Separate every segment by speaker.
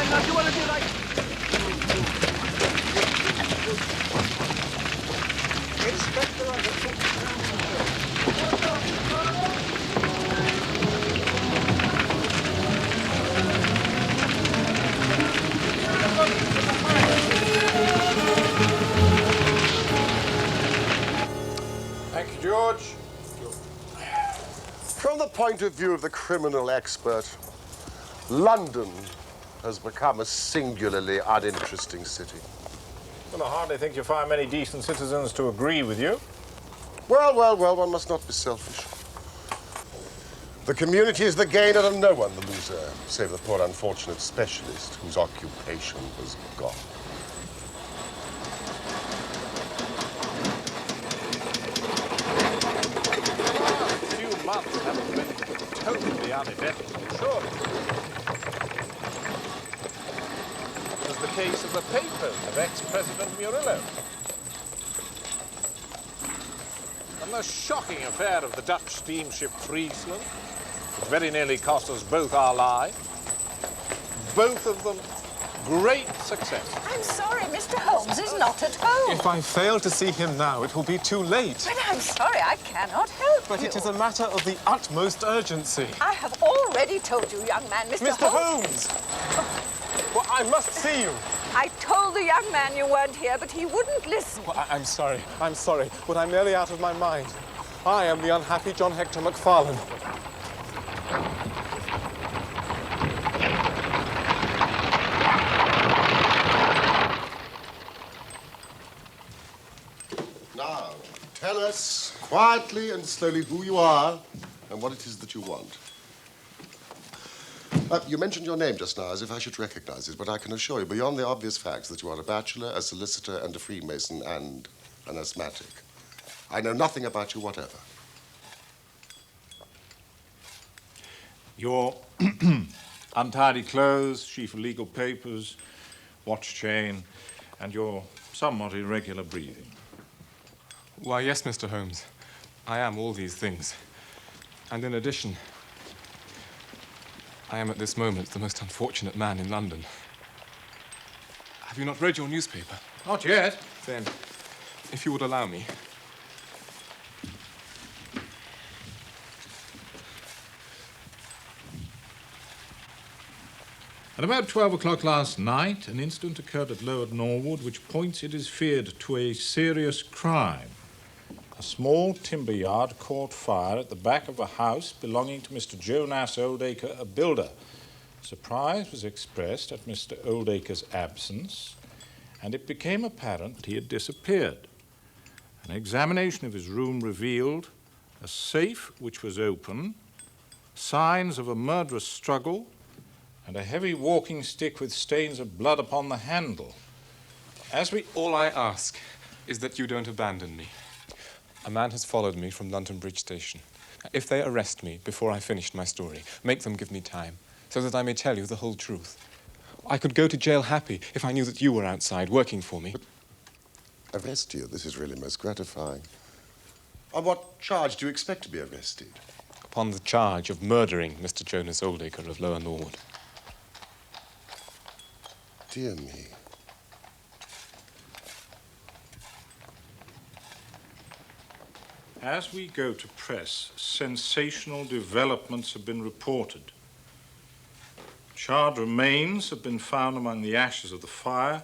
Speaker 1: Now, do you want to do like... Inspector, I have took
Speaker 2: Thank you, George.
Speaker 3: From the point of view of the criminal expert, London has become a singularly uninteresting city.
Speaker 2: Well, I hardly think you'll find many decent citizens to agree with you.
Speaker 3: Well, one must not be selfish. The community is the gainer and no one the loser, save the poor unfortunate specialist whose occupation was gone.
Speaker 2: The few months haven't been totally uneventful, surely. There's the case of the papers of ex-President Murillo. And the shocking affair of the Dutch steamship Friesland, which very nearly cost us both our lives. Both of them great success.
Speaker 4: I'm sorry, Mr. Holmes is not at home.
Speaker 5: If I fail to see him now, it will be too late.
Speaker 4: But I'm sorry, I cannot help
Speaker 5: But
Speaker 4: you.
Speaker 5: it is a matter of the utmost urgency.
Speaker 4: I have already told you, young man, Mr.
Speaker 5: Holmes! Well, I must see you.
Speaker 4: I told the young man you weren't here, but he wouldn't listen.
Speaker 5: Well, I'm sorry, but I'm nearly out of my mind. I am the unhappy John Hector McFarlane.
Speaker 3: Now, tell us quietly and slowly who you are and what it is that you want. You mentioned your name just now as if I should recognize it, but I can assure you, beyond the obvious facts, that you are a bachelor, a solicitor, and a Freemason, and an asthmatic. I know nothing about you whatever.
Speaker 2: Your untidy clothes, sheaf of legal papers, watch chain, and your somewhat irregular breathing.
Speaker 5: Why, yes, Mr. Holmes. I am all these things. And in addition, I am at this moment the most unfortunate man in London. Have you not read your newspaper?
Speaker 2: Not yet.
Speaker 5: Then, if you would allow me.
Speaker 2: At about 12 o'clock last night, an incident occurred at Lower Norwood which points, it is feared, to a serious crime. A small timber yard caught fire at the back of a house belonging to Mr. Jonas Oldacre, a builder. Surprise was expressed at Mr. Oldacre's absence, and it became apparent he had disappeared. An examination of his room revealed a safe which was open, signs of a murderous struggle, and a heavy walking stick with stains of blood upon the handle.
Speaker 5: All I ask is that you don't abandon me. A man has followed me from London Bridge Station. If they arrest me before I finished my story, make them give me time, so that I may tell you the whole truth. I could go to jail happy if I knew that you were outside working for me.
Speaker 3: But arrest you? This is really most gratifying. On what charge do you expect to be arrested?
Speaker 5: Upon the charge of murdering Mr. Jonas Oldacre of Lower Norwood.
Speaker 3: Dear me.
Speaker 2: As we go to press, sensational developments have been reported. Charred remains have been found among the ashes of the fire,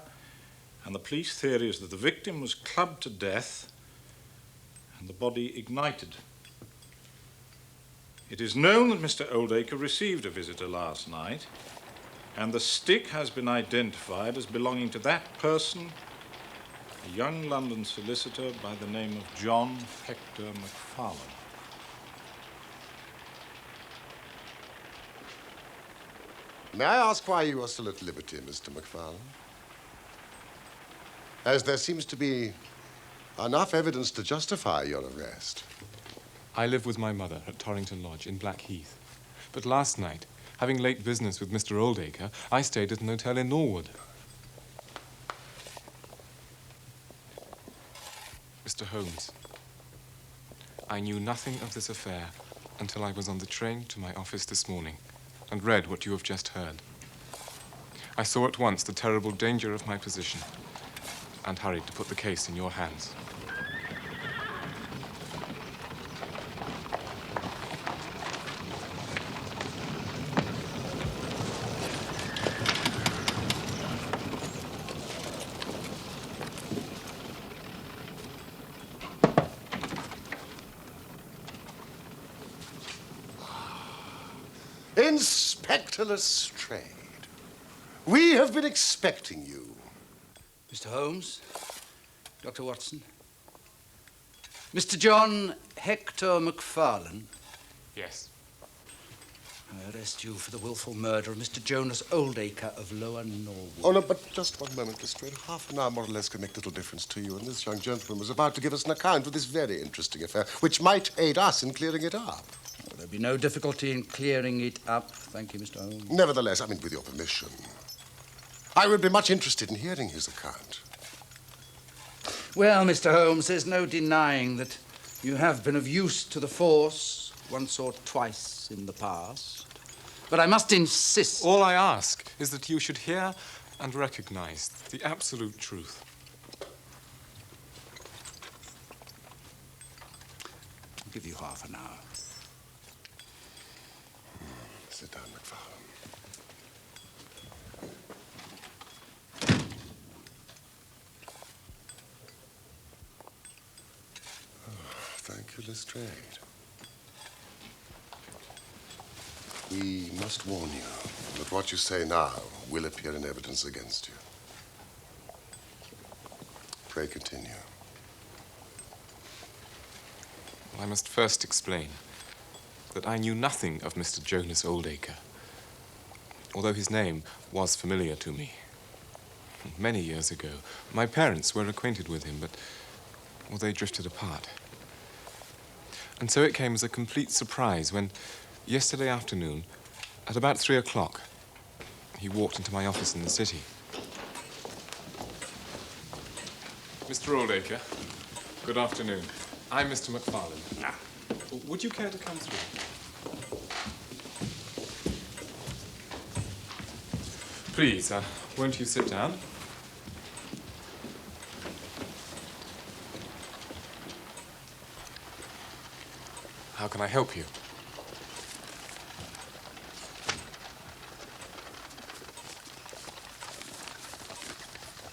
Speaker 2: and the police theory is that the victim was clubbed to death and the body ignited. It is known that Mr. Oldacre received a visitor last night, and the stick has been identified as belonging to that person, a young London solicitor by the name of John Hector McFarlane.
Speaker 3: May I ask why you are still at liberty, Mr. McFarlane? As there seems to be enough evidence to justify your arrest.
Speaker 5: I live with my mother at Torrington Lodge in Blackheath. But last night, having late business with Mr. Oldacre, I stayed at an hotel in Norwood. Mr. Holmes, I knew nothing of this affair until I was on the train to my office this morning and read what you have just heard. I saw at once the terrible danger of my position and hurried to put the case in your hands.
Speaker 3: Inspector Lestrade, we have been expecting you.
Speaker 6: Mr. Holmes, Dr. Watson, Mr. John Hector McFarlane.
Speaker 5: Yes.
Speaker 6: I arrest you for the willful murder of Mr. Jonas Oldacre of Lower Norwood.
Speaker 3: Oh, no, but just one moment, Lestrade. Half an hour more or less can make little difference to you, and this young gentleman was about to give us an account of this very interesting affair, which might aid us in clearing it up.
Speaker 6: Well, there'll be no difficulty in clearing it up, thank you, Mr. Holmes.
Speaker 3: Nevertheless, I mean, with your permission, I would be much interested in hearing his account.
Speaker 6: Well, Mr. Holmes, there's no denying that you have been of use to the force once or twice in the past. But I must insist...
Speaker 5: All I ask is that you should hear and recognize the absolute truth.
Speaker 6: I'll give you half an hour.
Speaker 3: Sit down, McFarlane. Thank you, Lestrade. We must warn you that what you say now will appear in evidence against you. Pray continue.
Speaker 5: I must first explain that I knew nothing of Mr. Jonas Oldacre, although his name was familiar to me. Many years ago, my parents were acquainted with him, but well, they drifted apart. And so it came as a complete surprise when, yesterday afternoon, at about 3 o'clock, he walked into my office in the city. Mr. Oldacre, good afternoon. I'm Mr. McFarlane. Would you care to come through? Please, won't you sit down? How can I help you?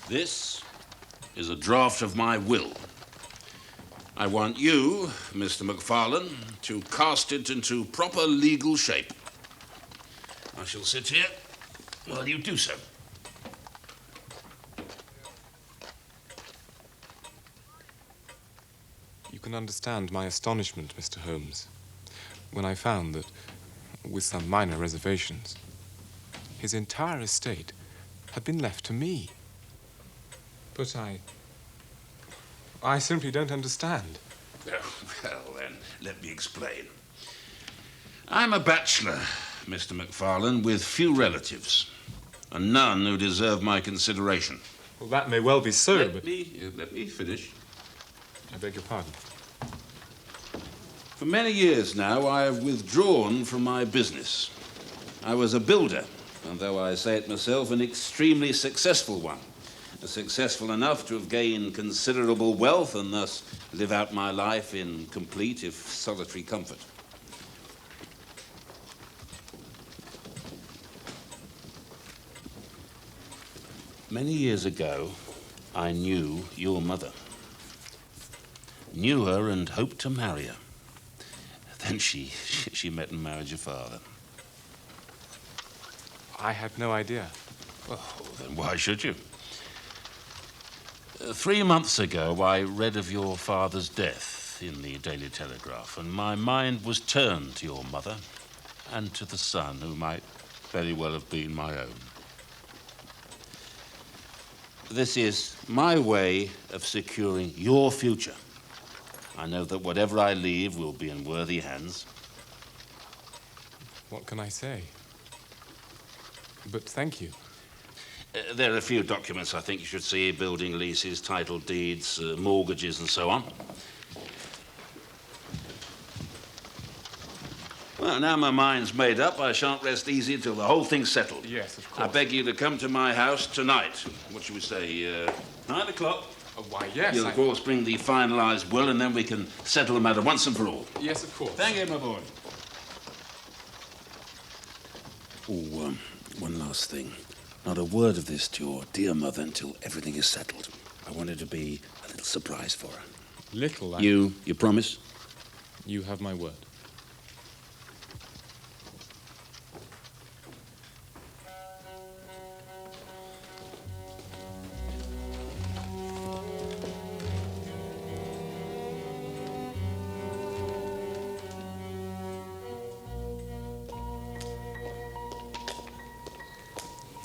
Speaker 7: This is a draft of my will. I want you, Mr. McFarlane, to cast it into proper legal shape. I shall sit here while you do so.
Speaker 5: You can understand my astonishment, Mr. Holmes, when I found that, with some minor reservations, his entire estate had been left to me. But I simply don't understand.
Speaker 7: Oh, well, then, let me explain. I'm a bachelor, Mr. McFarlane, with few relatives, and none who deserve my consideration.
Speaker 5: Well, that may well be so,
Speaker 7: Let
Speaker 5: but...
Speaker 7: me finish.
Speaker 5: I beg your pardon.
Speaker 7: For many years now, I have withdrawn from my business. I was a builder, and though I say it myself, an extremely successful one. Successful enough to have gained considerable wealth and thus live out my life in complete, if solitary, comfort. Many years ago, I knew your mother. Knew her and hoped to marry her. Then she met and married your father.
Speaker 5: I had no idea.
Speaker 7: Oh, then why should you? 3 months ago, I read of your father's death in the Daily Telegraph, and my mind was turned to your mother and to the son who might very well have been my own. This is my way of securing your future. I know that whatever I leave will be in worthy hands.
Speaker 5: What can I say? But thank you.
Speaker 7: There are a few documents I think you should see: building leases, title deeds, mortgages, and so on. Well, now my mind's made up, I shan't rest easy till the whole thing's settled.
Speaker 5: Yes, of course.
Speaker 7: I beg you to come to my house tonight. What should we say, 9 o'clock?
Speaker 5: Oh, why, yes.
Speaker 7: You'll, of course, bring the finalised will, and then we can settle the matter once and for all.
Speaker 5: Yes, of course.
Speaker 7: Thank you, my boy. Oh, one last thing. Not a word of this to your dear mother until everything is settled. I want it to be a little surprise for her.
Speaker 5: Little,
Speaker 7: You promise?
Speaker 5: You have my word.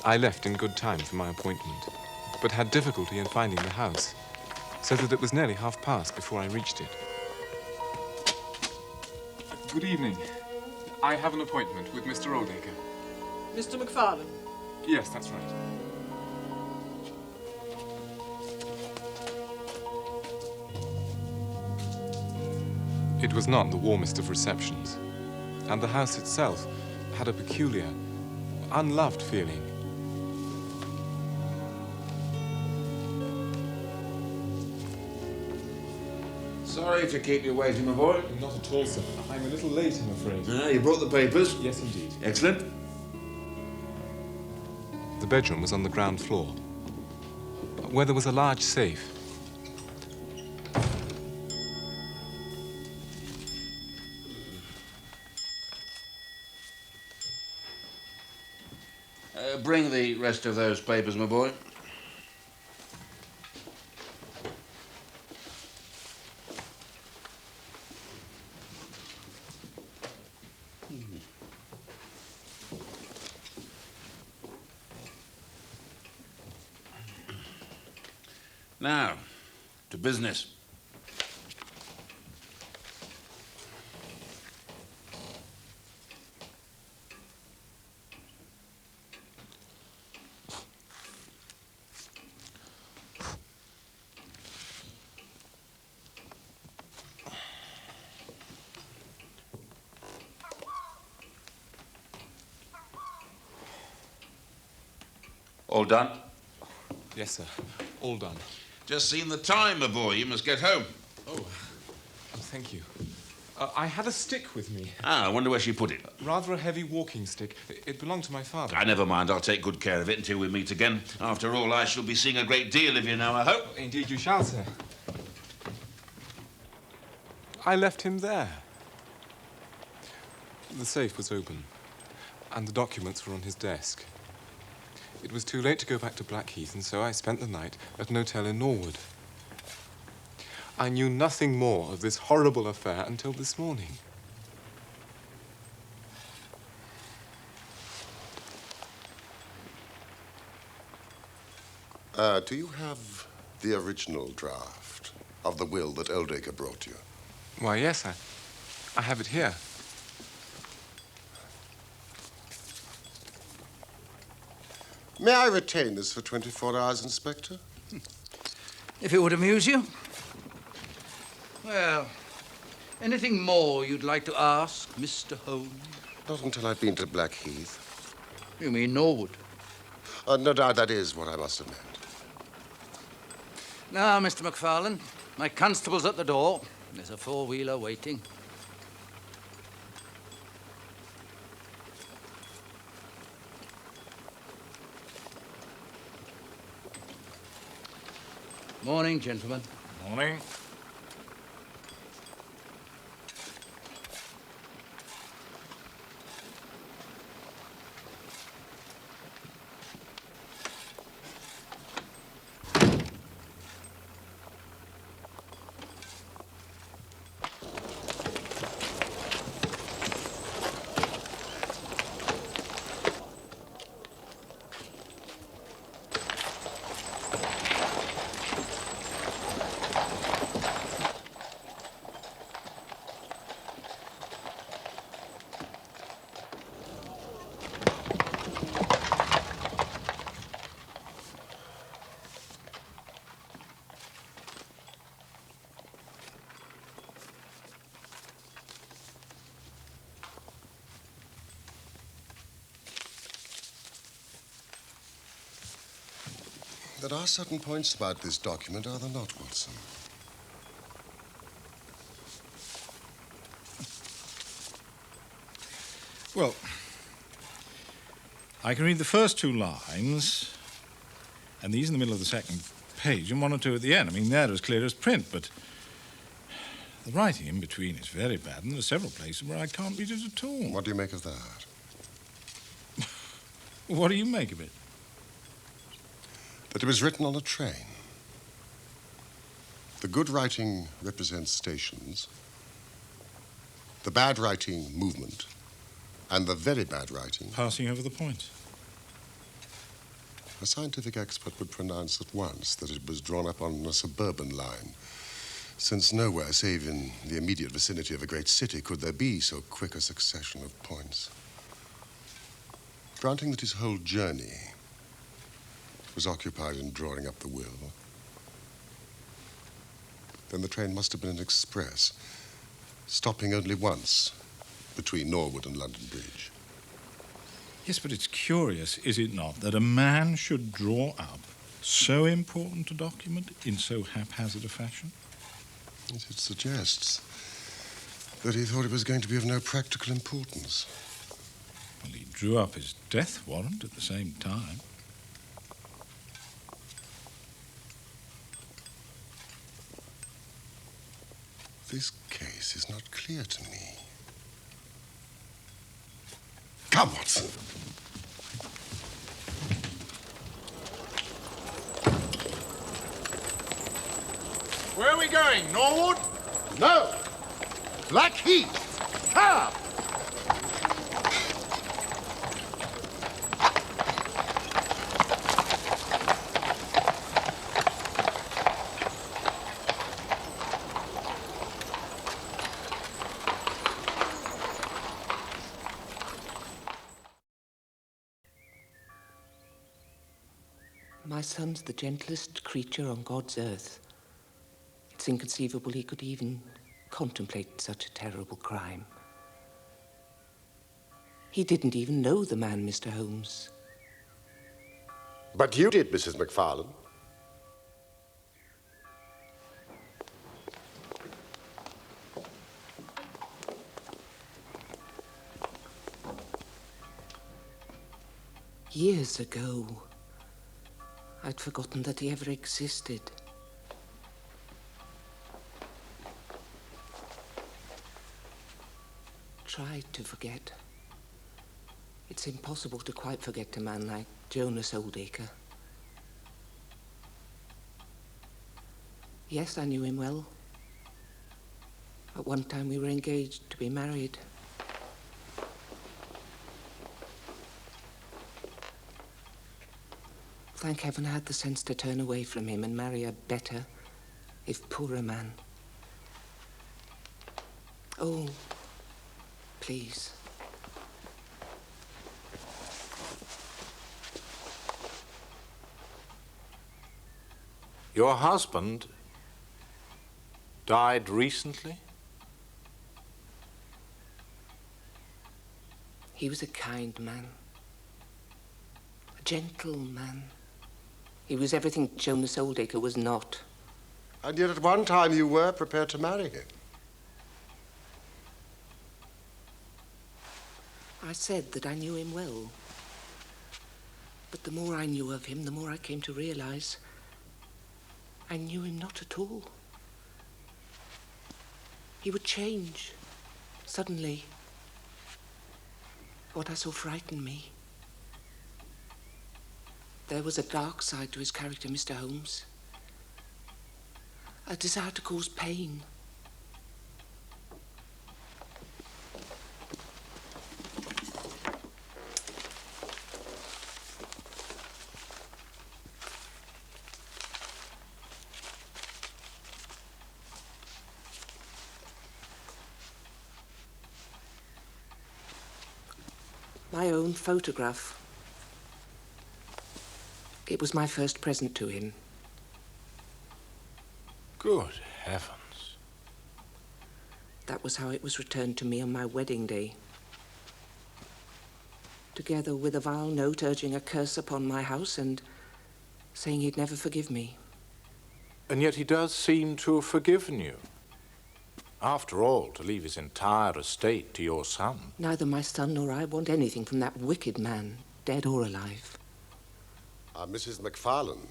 Speaker 5: I left in good time for my appointment, but had difficulty in finding the house, so that it was nearly past before I reached it. Good evening. I have an appointment with Mr. Oldacre.
Speaker 8: Mr. McFarlane.
Speaker 5: Yes, that's right. It was not the warmest of receptions, and the house itself had a peculiar, unloved feeling.
Speaker 7: Sorry to keep you waiting, my boy.
Speaker 5: Not at all, sir. I'm a little late, I'm afraid.
Speaker 7: You brought the papers?
Speaker 5: Yes, indeed.
Speaker 7: Excellent.
Speaker 5: The bedroom was on the ground floor, where there was a large safe.
Speaker 7: Bring the rest of those papers, my boy. Now, to business. All done?
Speaker 5: Yes, sir. All done.
Speaker 7: Just seen the time, my boy. You must get home.
Speaker 5: Oh, thank you. I had a stick with me.
Speaker 7: I wonder where she put it.
Speaker 5: Rather a heavy walking stick. It belonged to my father.
Speaker 7: Never mind. I'll take good care of it until we meet again. After all, I shall be seeing a great deal of you now, I hope.
Speaker 5: Indeed you shall, sir. I left him there. The safe was open, and the documents were on his desk. It was too late to go back to Blackheath, and so I spent the night at an hotel in Norwood. I knew nothing more of this horrible affair until this morning.
Speaker 3: Do you have the original draft of the will that Oldacre brought you?
Speaker 5: Why, yes, I have it here.
Speaker 3: May I retain this for 24 hours, Inspector?
Speaker 6: If it would amuse you. Well, anything more you'd like to ask, Mr. Holmes?
Speaker 3: Not until I've been to Blackheath.
Speaker 6: You mean Norwood?
Speaker 3: No doubt that is what I must have meant.
Speaker 6: Now, Mr. McFarlane, my constable's at the door. There's a four-wheeler waiting. Morning, gentlemen.
Speaker 2: Morning.
Speaker 3: There are certain points about this document, are there not, Watson?
Speaker 2: Well, I can read the first two lines, and these in the middle of the second page, and one or two at the end. I mean, they're as clear as print, but the writing in between is very bad, and there are several places where I can't read it at all.
Speaker 3: What do you make of that?
Speaker 2: What do you make of it?
Speaker 3: That it was written on a train. The good writing represents stations, the bad writing movement, and the very bad writing
Speaker 2: Passing over the point.
Speaker 3: A scientific expert would pronounce at once that it was drawn up on a suburban line, since nowhere save in the immediate vicinity of a great city could there be so quick a succession of points. Granting that his whole journey was occupied in drawing up the will, then the train must have been an express, stopping only once between Norwood and London Bridge.
Speaker 2: Yes, but it's curious, is it not, that a man should draw up so important a document in so haphazard a fashion?
Speaker 3: Yes, it suggests that he thought it was going to be of no practical importance.
Speaker 2: Well, he drew up his death warrant at the same time.
Speaker 3: This case is not clear to me. Come, Watson.
Speaker 2: Where are we going, Norwood?
Speaker 3: No! Blackheath! Come!
Speaker 9: My son's the gentlest creature on God's earth. It's inconceivable he could even contemplate such a terrible crime. He didn't even know the man, Mr. Holmes.
Speaker 3: But you did, Mrs. McFarlane.
Speaker 9: Years ago, I'd forgotten that he ever existed. Tried to forget. It's impossible to quite forget a man like Jonas Oldacre. Yes, I knew him well. At one time we were engaged to be married. Thank heaven I had the sense to turn away from him and marry a better, if poorer man. Oh, please.
Speaker 2: Your husband died recently?
Speaker 9: He was a kind man. A gentle man. He was everything Jonas Oldacre was not.
Speaker 3: And yet at one time you were prepared to marry him.
Speaker 9: I said that I knew him well. But the more I knew of him, the more I came to realize I knew him not at all. He would change, suddenly. What I saw frightened me. There was a dark side to his character, Mr. Holmes. A desire to cause pain. My own photograph. It was my first present to him.
Speaker 2: Good heavens.
Speaker 9: That was how it was returned to me on my wedding day. Together with a vile note urging a curse upon my house and saying he'd never forgive me.
Speaker 2: And yet he does seem to have forgiven you. After all, to leave his entire estate to your son.
Speaker 9: Neither my son nor I want anything from that wicked man, dead or alive.
Speaker 3: Mrs. McFarlane,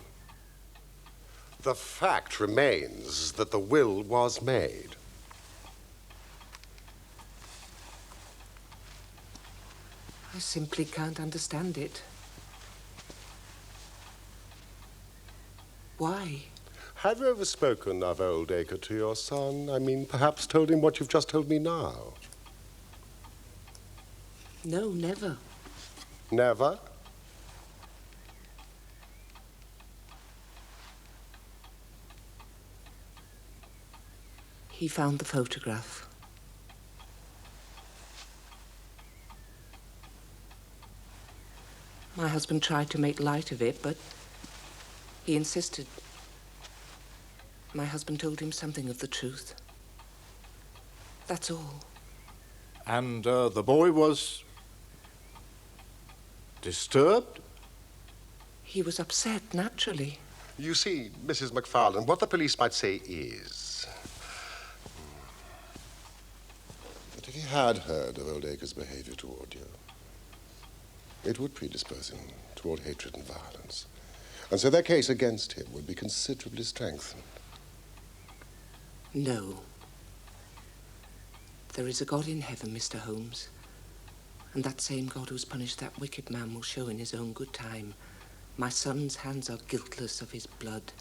Speaker 3: the fact remains that the will was made.
Speaker 9: I simply can't understand it. Why?
Speaker 3: Have you ever spoken of Oldacre to your son? I mean, perhaps told him what you've just told me now?
Speaker 9: No, never.
Speaker 3: Never?
Speaker 9: He found the photograph. My husband tried to make light of it, but he insisted. My husband told him something of the truth. That's all.
Speaker 2: And the boy was disturbed?
Speaker 9: He was upset, naturally.
Speaker 3: You see, Mrs. McFarlane, what the police might say is that if he had heard of Oldacre's behavior toward you, it would predispose him toward hatred and violence. And so their case against him would be considerably strengthened.
Speaker 9: No. There is a God in heaven, Mr. Holmes. And that same God who's punished that wicked man will show in his own good time. My son's hands are guiltless of his blood.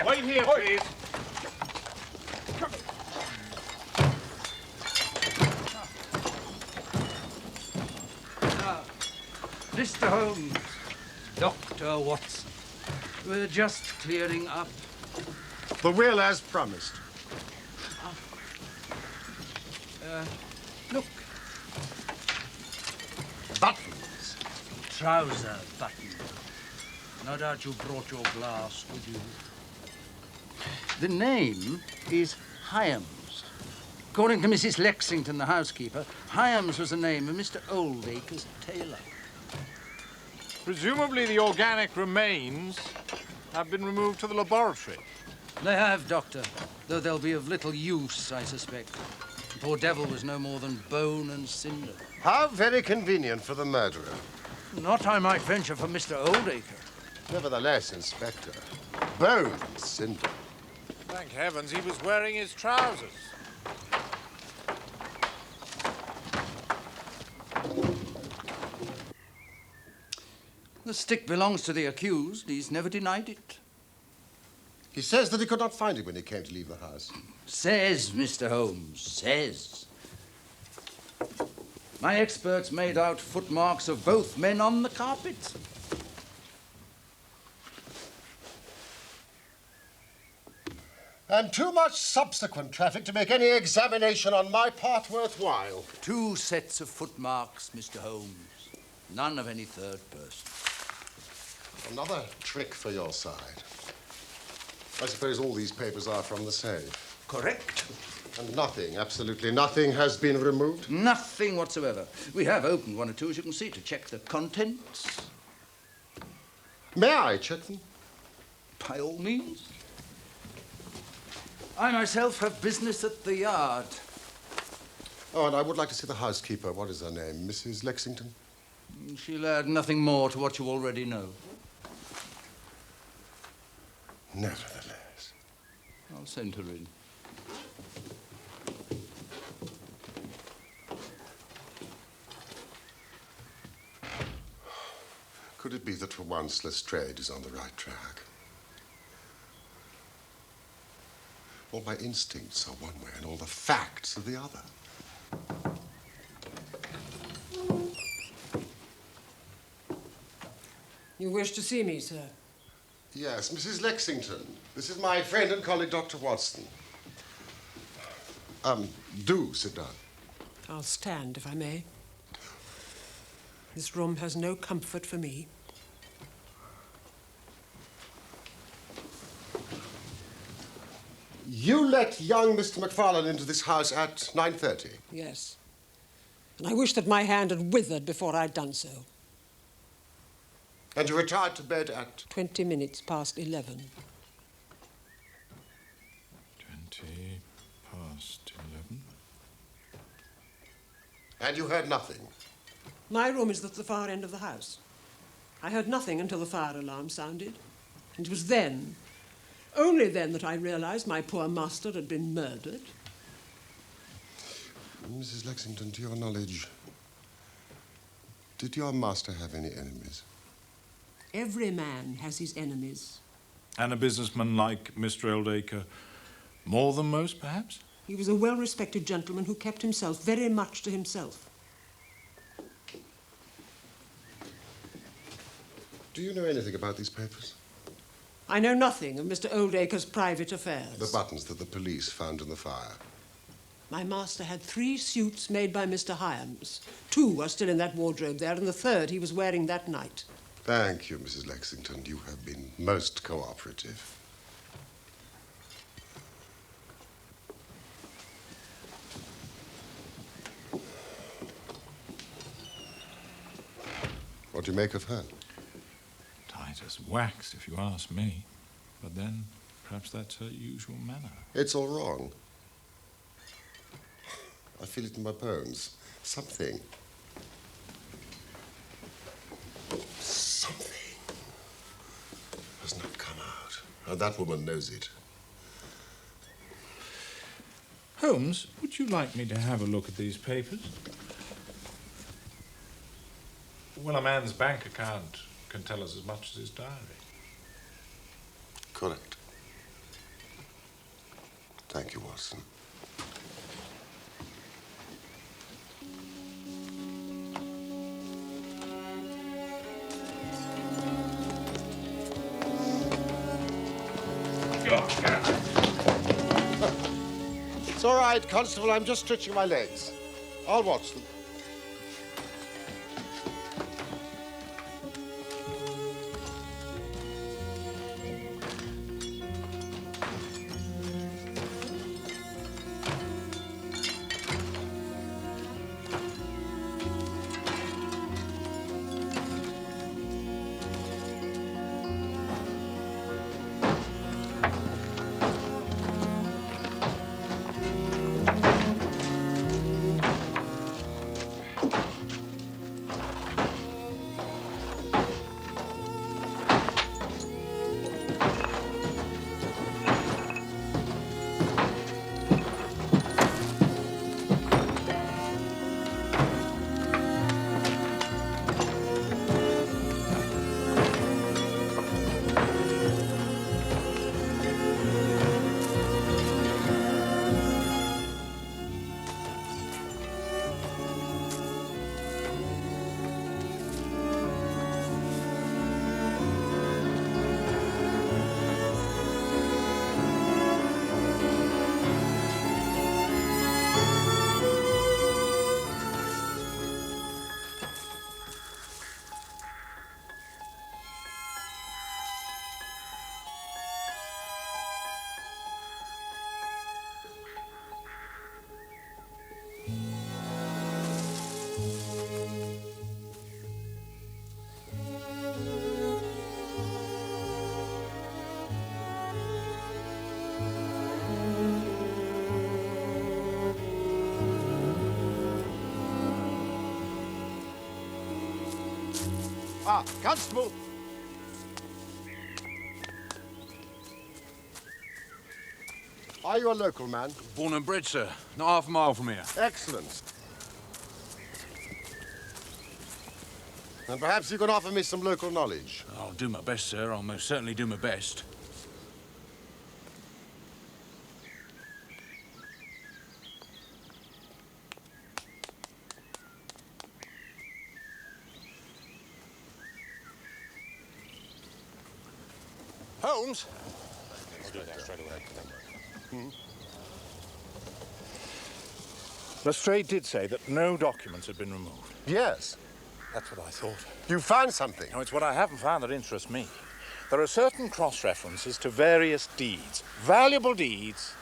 Speaker 1: Wait here, please.
Speaker 6: Mr. Holmes, Dr. Watson, we're just clearing up.
Speaker 3: The will as promised.
Speaker 6: Look.
Speaker 3: Buttons.
Speaker 6: Trouser button. No doubt you brought your glass with you. The name is Hyams. According to Mrs. Lexington, the housekeeper, Hyams was the name of Mr. Oldacre's tailor.
Speaker 2: Presumably the organic remains have been removed to the laboratory.
Speaker 6: They have, Doctor, though they'll be of little use, I suspect. The poor devil was no more than bone and cinder.
Speaker 3: How very convenient for the murderer.
Speaker 6: Not, I might venture, for Mr. Oldacre.
Speaker 3: Nevertheless, Inspector, bone and cinder.
Speaker 2: Thank heavens he was wearing his trousers.
Speaker 6: The stick belongs to the accused. He's never denied it.
Speaker 3: He says that he could not find it when he came to leave the house.
Speaker 6: Says, Mr. Holmes, says. My experts made out footmarks of both men on the carpet.
Speaker 3: And too much subsequent traffic to make any examination on my part worthwhile.
Speaker 6: 2 sets of footmarks, Mr. Holmes. None of any third person.
Speaker 3: Another trick for your side. I suppose all these papers are from the safe.
Speaker 6: Correct.
Speaker 3: And nothing, absolutely nothing, has been removed?
Speaker 6: Nothing whatsoever. We have opened 1 or 2, as you can see, to check the contents.
Speaker 3: May I check them?
Speaker 6: By all means. I myself have business at the yard.
Speaker 3: Oh, and I would like to see the housekeeper. What is her name? Mrs. Lexington?
Speaker 6: She'll add nothing more to what you already know.
Speaker 3: Nevertheless.
Speaker 6: I'll send her in.
Speaker 3: Could it be that for once Lestrade is on the right track? All my instincts are one way and all the facts are the other.
Speaker 8: You wish to see me, sir?
Speaker 3: Yes, Mrs. Lexington. This is my friend and colleague, Dr. Watson. Do sit down.
Speaker 8: I'll stand, if I may. This room has no comfort for me.
Speaker 3: You let young Mr. McFarlane into this house at 9:30?
Speaker 8: Yes. And I wish that my hand had withered before I'd done so.
Speaker 3: And you retired to bed at?
Speaker 8: 20 minutes past 11.
Speaker 2: 20 past 11.
Speaker 3: And you heard nothing?
Speaker 8: My room is at the far end of the house. I heard nothing until the fire alarm sounded. And it was then, only then, that I realized my poor master had been murdered.
Speaker 3: Mrs. Lexington, to your knowledge, did your master have any enemies?
Speaker 8: Every man has his enemies.
Speaker 2: And a businessman like Mr. Eldacre, more than most, perhaps?
Speaker 8: He was a well-respected gentleman who kept himself very much to himself.
Speaker 3: Do you know anything about these papers?
Speaker 8: I know nothing of Mr. Oldacre's private affairs.
Speaker 3: The buttons that the police found in the fire.
Speaker 8: My master had 3 suits made by Mr. Hyams. 2 are still in that wardrobe there, and the 3rd he was wearing that night.
Speaker 3: Thank you, Mrs. Lexington. You have been most cooperative. What do you make of her?
Speaker 2: Tight as wax, if you ask me. But then, perhaps that's her usual manner.
Speaker 3: It's all wrong. I feel it in my bones. Something has not come out. And that woman knows it.
Speaker 2: Holmes, would you like me to have a look at these papers? Well, a man's bank account can tell us as much as his diary.
Speaker 3: Correct. Thank you, Watson. It's all right, Constable. I'm just stretching my legs. I'll watch them. Ah, Constable! Are you a local man?
Speaker 10: Born and bred, sir. Not half a mile from here.
Speaker 3: Excellent. And perhaps you can offer me some local knowledge.
Speaker 10: I'll do my best, sir. I'll most certainly do my best.
Speaker 3: Holmes?
Speaker 10: I'll do that straight away.
Speaker 2: Lestrade did say that no documents had been removed.
Speaker 3: Yes.
Speaker 2: That's what I thought.
Speaker 3: You found something?
Speaker 2: No, it's what I haven't found that interests me. There are certain cross-references to various deeds, valuable deeds,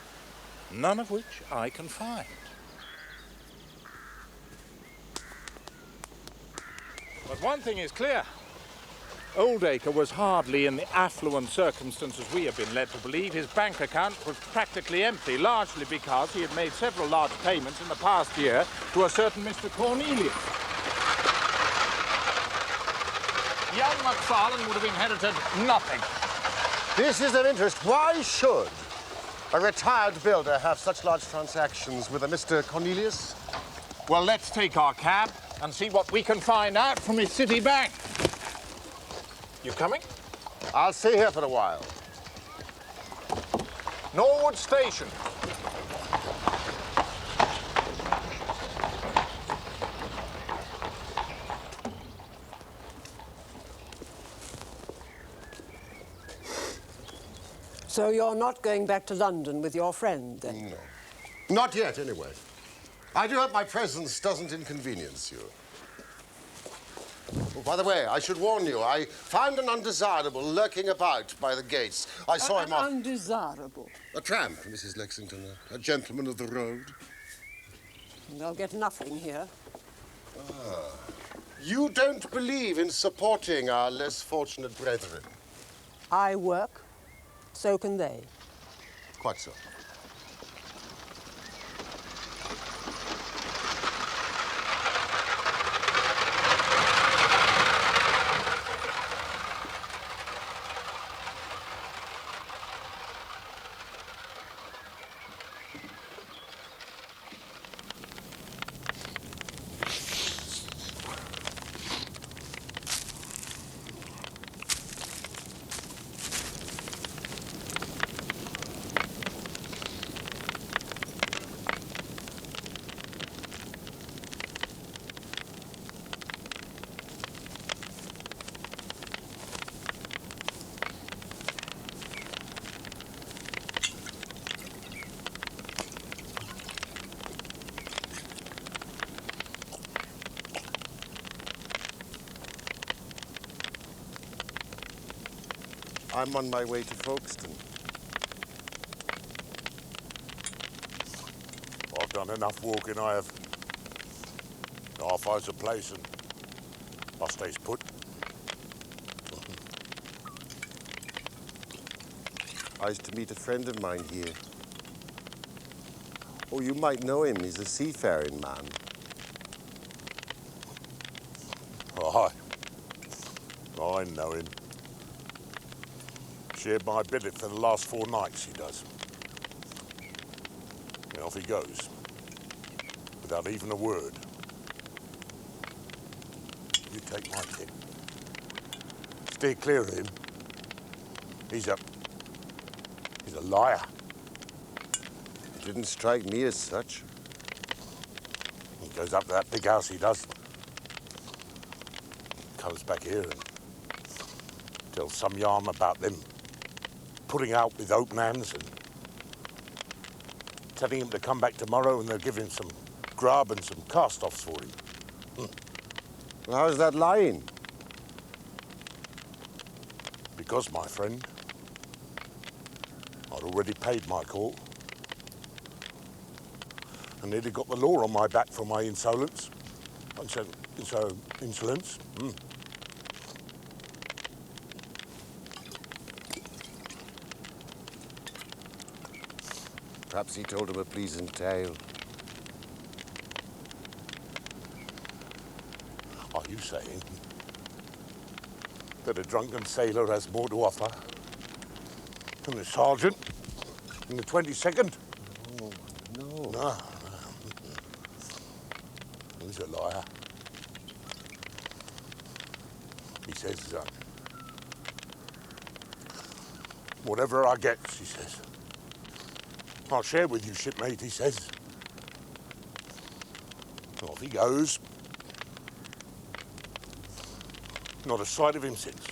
Speaker 2: none of which I can find. But one thing is clear. Oldacre was hardly in the affluent circumstances we have been led to believe. His bank account was practically empty, largely because he had made several large payments in the past year to a certain Mr. Cornelius. Young MacFarlane would have inherited nothing.
Speaker 3: This is of interest. Why should a retired builder have such large transactions with a Mr. Cornelius?
Speaker 2: Well, let's take our cab and see what we can find out from his city bank. You coming?
Speaker 3: I'll stay here for a while.
Speaker 2: Norwood Station.
Speaker 8: So you're not going back to London with your friend, then?
Speaker 3: No. Not yet, anyway. I do hope my presence doesn't inconvenience you. Oh, by the way, I should warn you, I found an undesirable lurking about by the gates. I saw him off...
Speaker 8: Undesirable?
Speaker 3: A tramp, Mrs. Lexington, a gentleman of the road.
Speaker 8: They'll get nothing here.
Speaker 3: Ah. You don't believe in supporting our less fortunate brethren?
Speaker 8: I work, so can they.
Speaker 3: Quite so. I'm on my way to Folkestone.
Speaker 11: I've done enough walking, I have. Half hour's a place and I stays put.
Speaker 3: I used to meet a friend of mine here. Oh, you might know him. He's a seafaring man.
Speaker 11: Aye. I know him. Shared my billet for the last 4 nights, he does. And off he goes, without even a word. You take my tip. Steer clear of him. He's a liar.
Speaker 3: Didn't strike me as such.
Speaker 11: He goes up to that big house, he does. Comes back here and tells some yarn about them putting out with open hands and telling him to come back tomorrow and they'll give him some grub and some cast-offs for him.
Speaker 3: Well, how's that lying?
Speaker 11: Because, my friend, I'd already paid my call. And nearly got the law on my back for my insolence. Insolence.
Speaker 3: Perhaps he told him a pleasing tale.
Speaker 11: Are you saying that a drunken sailor has more to offer than the sergeant in the 22nd?
Speaker 3: Oh, no.
Speaker 11: No. He's a liar. He says, whatever I get, he says, I'll share with you, shipmate, he says. Off he goes. Not a sight of him since.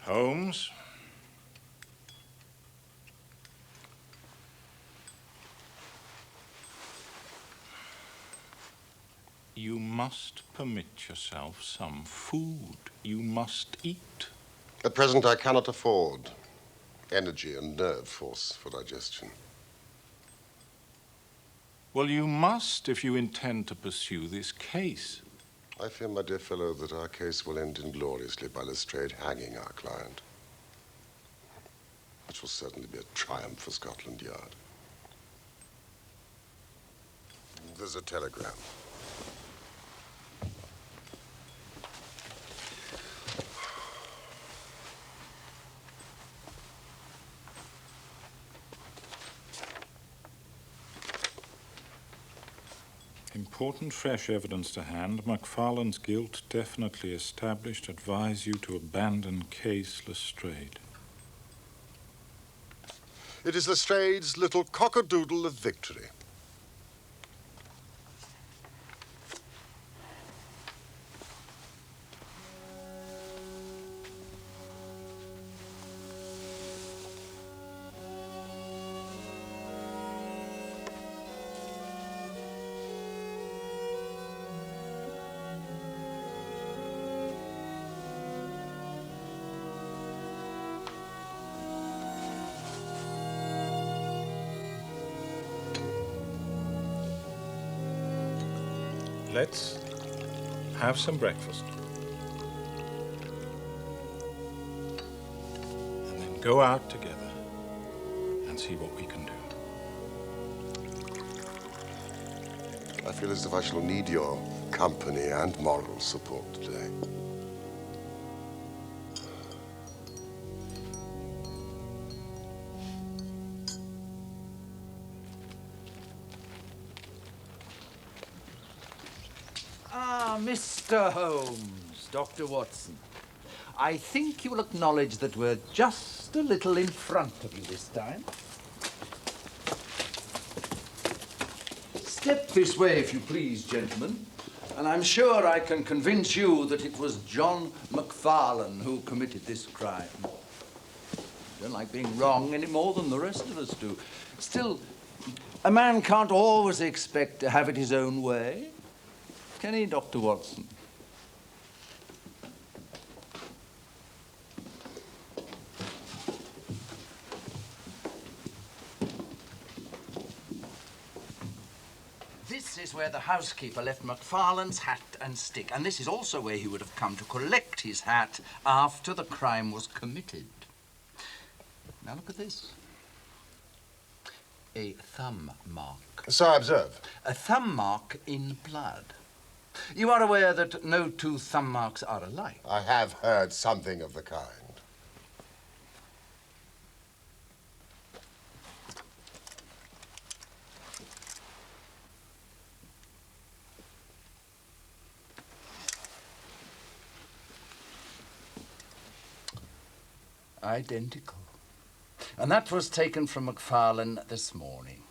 Speaker 2: Holmes. You must permit yourself some food. You must eat.
Speaker 3: At present, I cannot afford energy and nerve force for digestion.
Speaker 2: Well, you must if you intend to pursue this case.
Speaker 3: I fear, my dear fellow, that our case will end ingloriously by Lestrade hanging our client. Which will certainly be a triumph for Scotland Yard. There's a telegram.
Speaker 2: Important fresh evidence to hand. McFarlane's guilt definitely established. Advise you to abandon case Lestrade.
Speaker 3: It is Lestrade's little cockadoodle of victory.
Speaker 2: Let's have some breakfast. And then go out together and see what we can do.
Speaker 3: I feel as if I shall need your company and moral support today.
Speaker 6: Mr. Holmes, Dr. Watson, I think you will acknowledge that we're just a little in front of you this time. Step this way, if you please, gentlemen, and I'm sure I can convince you that it was John McFarlane who committed this crime. I don't like being wrong any more than the rest of us do. Still, a man can't always expect to have it his own way. Can he, Dr. Watson? This is where the housekeeper left McFarlane's hat and stick, and this is also where he would have come to collect his hat after the crime was committed. Now look at this. A thumb mark.
Speaker 3: So I observe.
Speaker 6: A thumb mark in blood. You are aware that no two thumb marks are alike.
Speaker 3: I have heard something of the kind.
Speaker 6: Identical. And that was taken from McFarlane this morning.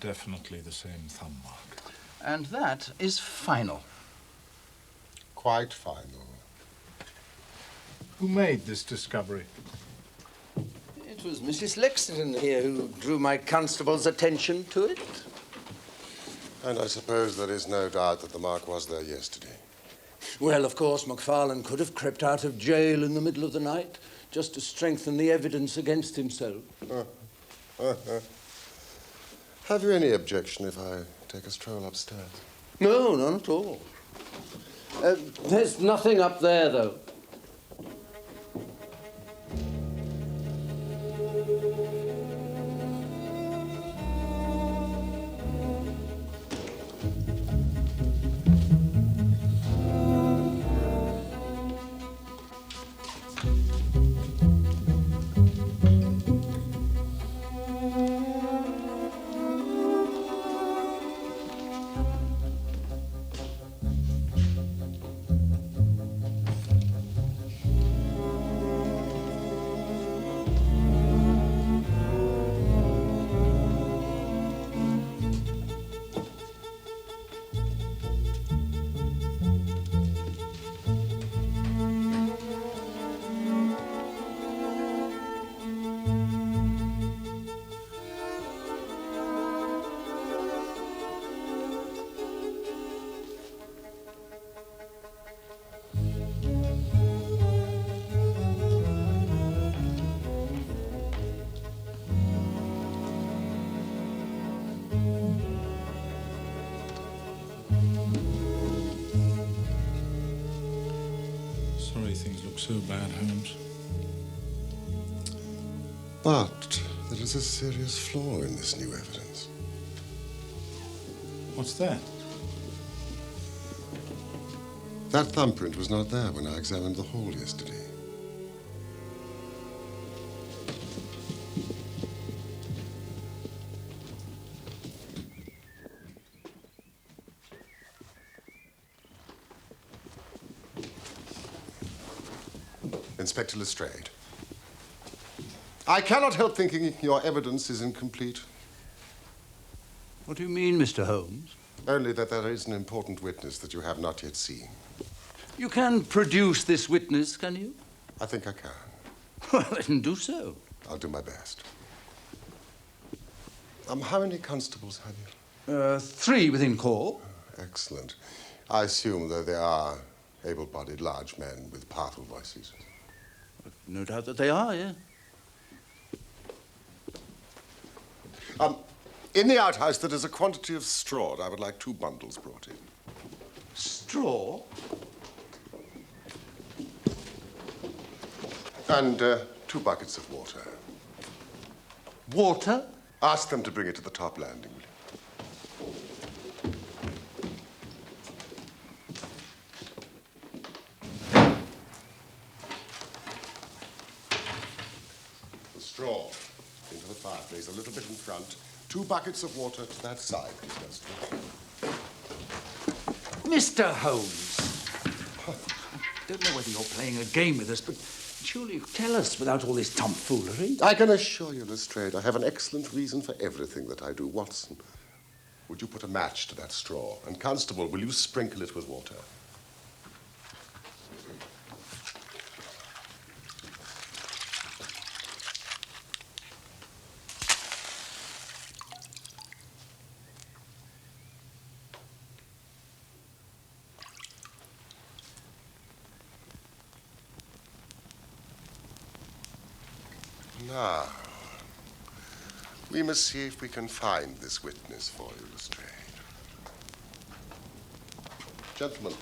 Speaker 2: Definitely the same thumb mark.
Speaker 6: And that is final.
Speaker 3: Quite final.
Speaker 2: Who made this discovery?
Speaker 6: It was Mrs. Lexington here who drew my constable's attention to it.
Speaker 3: And I suppose there is no doubt that the mark was there yesterday.
Speaker 6: Well, of course, McFarlane could have crept out of jail in the middle of the night just to strengthen the evidence against himself.
Speaker 3: Have you any objection if I take a stroll upstairs?
Speaker 6: No, none at all. There's nothing up there, though.
Speaker 2: Sorry things look so bad, Holmes.
Speaker 3: But there is a serious flaw in this new evidence.
Speaker 2: What's that?
Speaker 3: That thumbprint was not there when I examined the hall yesterday. Inspector Lestrade, I cannot help thinking your evidence is incomplete.
Speaker 6: What do you mean, Mr. Holmes?
Speaker 3: Only that there is an important witness that you have not yet seen.
Speaker 6: You can produce this witness, can you?
Speaker 3: I think I can.
Speaker 6: Well, then do so.
Speaker 3: I'll do my best. How many constables have you?
Speaker 6: 3 within call.
Speaker 3: Excellent. I assume that they are able-bodied large men with powerful voices.
Speaker 6: No doubt that they are, yeah.
Speaker 3: In the outhouse, there is a quantity of straw. I would like 2 bundles brought in.
Speaker 6: Straw?
Speaker 3: And 2 buckets of water.
Speaker 6: Water?
Speaker 3: Ask them to bring it to the top landing, will you? The straw into the fireplace, a little bit in front. 2 buckets of water to that side, Miss Lestrade.
Speaker 6: Mr. Holmes. I don't know whether you're playing a game with us, but surely you tell us without all this tomfoolery.
Speaker 3: I can assure you, Lestrade, I have an excellent reason for everything that I do. Watson, would you put a match to that straw? And Constable, will you sprinkle it with water? Now, we must see if we can find this witness for you, Lestrade. Gentlemen.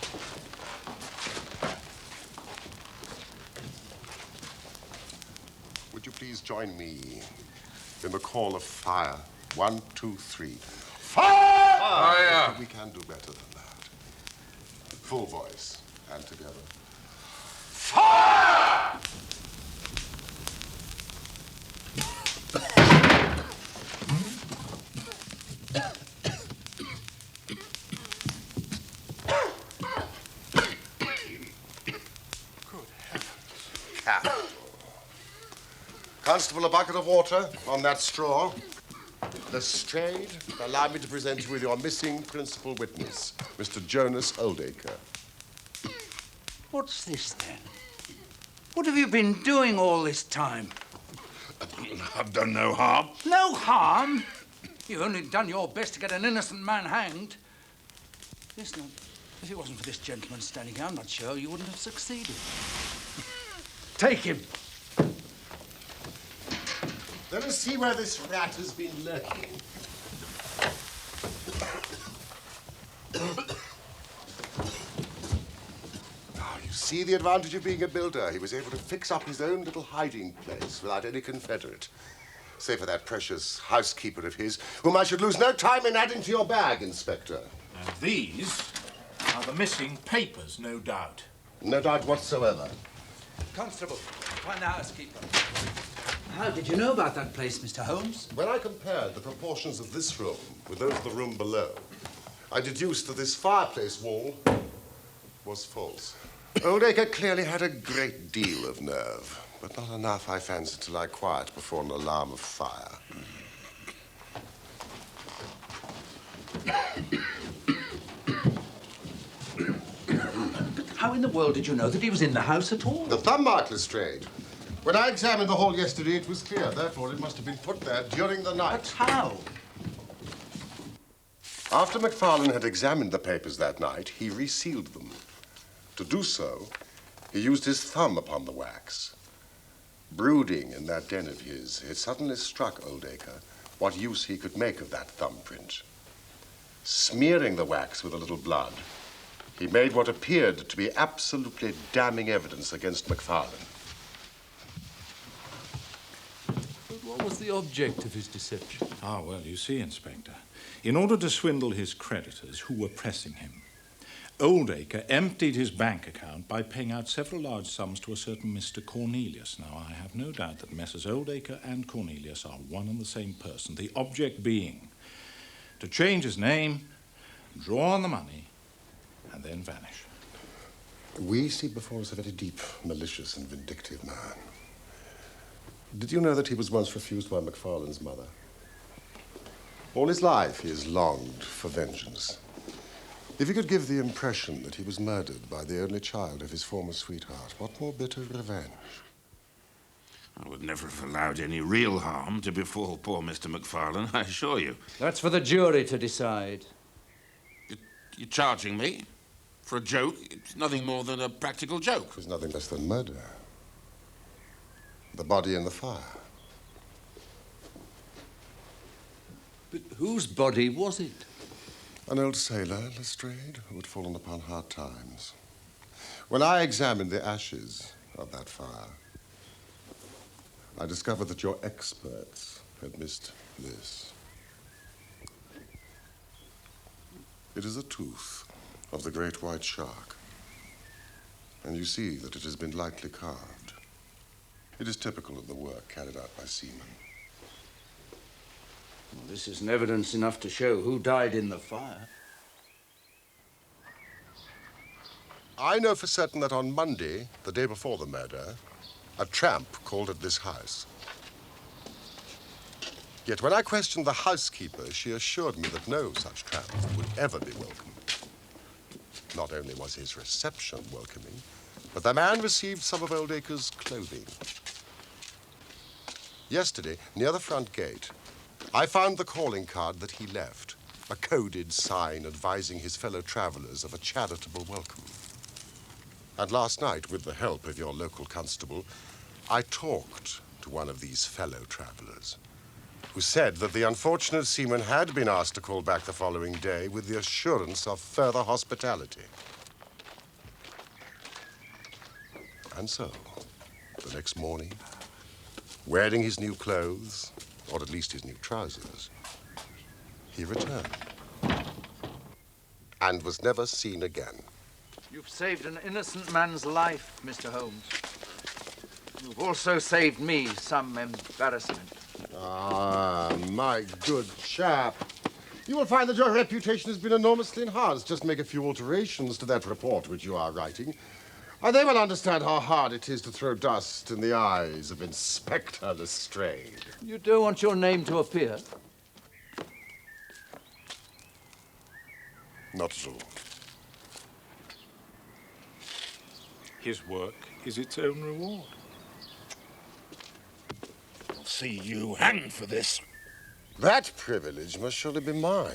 Speaker 3: Would you please join me in the call of fire? 1, 2, 3. Fire!
Speaker 10: Fire!
Speaker 3: We can do better than that. Full voice and together. Fire! Constable, a bucket of water on that straw. Lestrade, allow me to present you with your missing principal witness, Mr. Jonas Oldacre.
Speaker 6: What's this, then? What have you been doing all this time?
Speaker 11: I've done no harm.
Speaker 6: No harm? You've only done your best to get an innocent man hanged. Listen, if it wasn't for this gentleman standing here, I'm not sure you wouldn't have succeeded. Take him.
Speaker 3: Let us see where this rat has been lurking. Now, you see the advantage of being a builder. He was able to fix up his own little hiding place without any confederate. Save for that precious housekeeper of his, whom I should lose no time in adding to your bag, Inspector.
Speaker 2: And these are the missing papers, no doubt.
Speaker 3: No doubt whatsoever.
Speaker 6: Constable, find the housekeeper. How did you know about that place, Mr. Holmes?
Speaker 3: When I compared the proportions of this room with those of the room below, I deduced that this fireplace wall was false. Oldacre clearly had a great deal of nerve, but not enough, I fancy, to lie quiet before an alarm of fire.
Speaker 6: How in the world did you know that he was in the house at all?
Speaker 3: The thumb mark, Lestrade. When I examined the hall yesterday, it was clear. Therefore, it must have been put there during the night.
Speaker 6: But how?
Speaker 3: After MacFarlane had examined the papers that night, he resealed them. To do so, he used his thumb upon the wax. Brooding in that den of his, it suddenly struck Oldacre what use he could make of that thumbprint. Smearing the wax with a little blood, He made what appeared to be absolutely damning evidence against McFarlane.
Speaker 10: But what was the object of his deception?
Speaker 2: Ah, well, you see, Inspector, in order to swindle his creditors who were pressing him, Oldacre emptied his bank account by paying out several large sums to a certain Mr. Cornelius. Now, I have no doubt that Messrs. Oldacre and Cornelius are one and the same person, the object being to change his name, draw on the money, and then vanish.
Speaker 3: We see before us a very deep, malicious, and vindictive man. Did you know that he was once refused by McFarlane's mother? All his life he has longed for vengeance. If he could give the impression that he was murdered by the only child of his former sweetheart, what more bitter revenge?
Speaker 7: I would never have allowed any real harm to befall poor Mr. McFarlane, I assure you.
Speaker 6: That's for the jury to decide.
Speaker 7: You're charging me for a joke? It's nothing more than a practical joke.
Speaker 3: It was nothing less than murder. The body in the fire.
Speaker 6: But whose body was it?
Speaker 3: An old sailor, Lestrade, who had fallen upon hard times. When I examined the ashes of that fire, I discovered that your experts had missed this. It is a tooth of the great white shark, and you see that it has been lightly carved. It is typical of the work carried out by seamen.
Speaker 6: Well, this isn't evidence enough to show who died in the fire.
Speaker 3: I know for certain that on Monday, the day before the murder, a tramp called at this house. Yet when I questioned the housekeeper, she assured me that no such tramp would ever be welcome. Not only was his reception welcoming, but the man received some of Oldacre's clothing. Yesterday, near the front gate, I found the calling card that he left, a coded sign advising his fellow travelers of a charitable welcome. And last night, with the help of your local constable, I talked to one of these fellow travelers, who said that the unfortunate seaman had been asked to call back the following day with the assurance of further hospitality. And so, the next morning, wearing his new clothes, or at least his new trousers, he returned and was never seen again.
Speaker 6: You've saved an innocent man's life, Mr. Holmes. You've also saved me some embarrassment.
Speaker 3: Ah, my good chap. You will find that your reputation has been enormously enhanced. Just make a few alterations to that report which you are writing, and they will understand how hard it is to throw dust in the eyes of Inspector Lestrade.
Speaker 6: You don't want your name to appear?
Speaker 3: Not at all.
Speaker 2: His work is its own reward.
Speaker 11: I'll see you hanged for this.
Speaker 3: That privilege must surely be mine.